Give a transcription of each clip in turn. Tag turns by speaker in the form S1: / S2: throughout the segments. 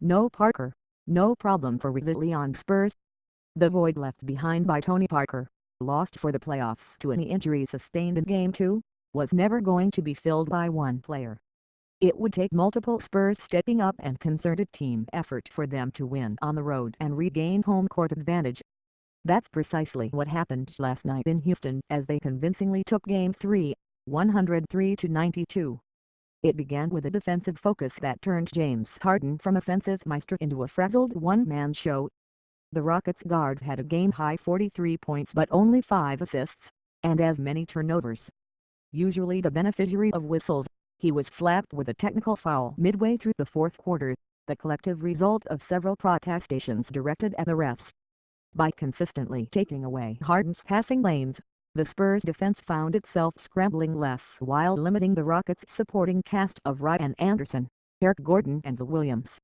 S1: No Parker, no problem for resilient Spurs. The void left behind by Tony Parker, lost for the playoffs to an injury sustained in Game 2, was never going to be filled by one player. It would take multiple Spurs stepping up and concerted team effort for them to win on the road and regain home court advantage. That's precisely what happened last night in Houston as they convincingly took Game 3, 103-92. It began with a defensive focus that turned James Harden from offensive maestro into a frazzled one-man show. The Rockets guard had a game-high 43 points but only 5 assists, and as many turnovers. Usually the beneficiary of whistles, he was slapped with a technical foul midway through the fourth quarter, the collective result of several protestations directed at the refs. By consistently taking away Harden's passing lanes, the Spurs defense found itself scrambling less while limiting the Rockets' supporting cast of Ryan Anderson, Eric Gordon and Lou Williams.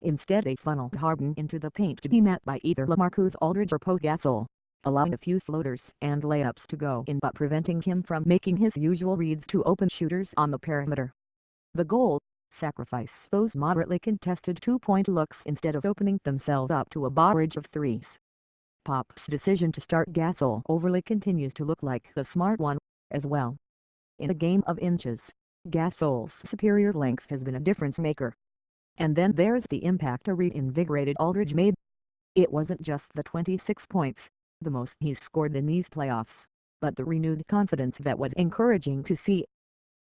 S1: Instead they funneled Harden into the paint to be met by either LaMarcus Aldridge or Pau Gasol, allowing a few floaters and layups to go in but preventing him from making his usual reads to open shooters on the perimeter. The goal: sacrifice those moderately contested two-point looks instead of opening themselves up to a barrage of threes. Pop's decision to start Gasol overly continues to look like the smart one, as well. In a game of inches, Gasol's superior length has been a difference maker. And then there's the impact a reinvigorated Aldridge made. It wasn't just the 26 points, the most he's scored in these playoffs, but the renewed confidence that was encouraging to see.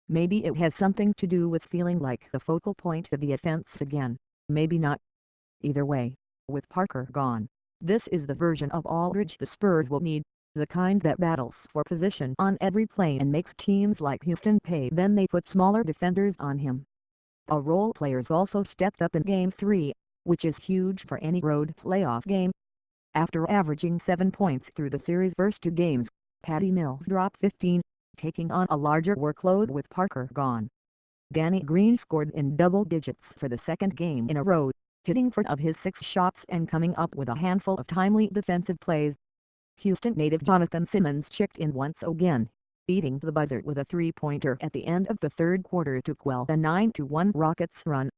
S1: Maybe it has something to do with feeling like the focal point of the offense again, maybe not. Either way, with Parker gone, this is the version of Aldridge the Spurs will need, the kind that battles for position on every play and makes teams like Houston pay when they put smaller defenders on him. Our role players also stepped up in Game 3, which is huge for any road playoff game. After averaging 7 points through the series' first 2 games, Patty Mills dropped 15, taking on a larger workload with Parker gone. Danny Green scored in double digits for the second game in a row, hitting 4 of his 6 shots and coming up with a handful of timely defensive plays. Houston native Jonathan Simmons chipped in once again, beating the buzzer with a three-pointer at the end of the third quarter to quell a 9-1 Rockets run.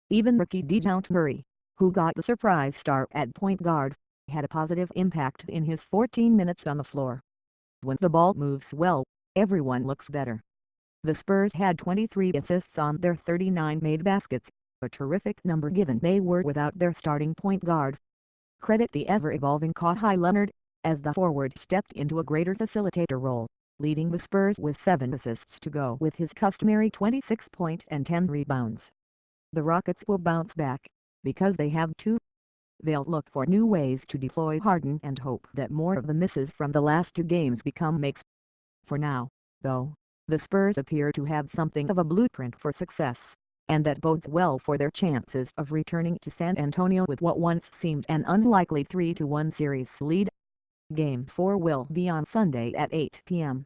S1: Even rookie DeJounte Murray, who got the surprise start at point guard, had a positive impact in his 14 minutes on the floor. When the ball moves well, everyone looks better. The Spurs had 23 assists on their 39 made baskets, a terrific number given they were without their starting point guard. Credit the ever-evolving Kawhi Leonard, as the forward stepped into a greater facilitator role, leading the Spurs with 7 assists to go with his customary 26-point and 10 rebounds. The Rockets will bounce back, because they have to. They'll look for new ways to deploy Harden and hope that more of the misses from the last 2 games become makes. For now, though, the Spurs appear to have something of a blueprint for success, and that bodes well for their chances of returning to San Antonio with what once seemed an unlikely 3-1 series lead. Game 4 will be on Sunday at 8 p.m.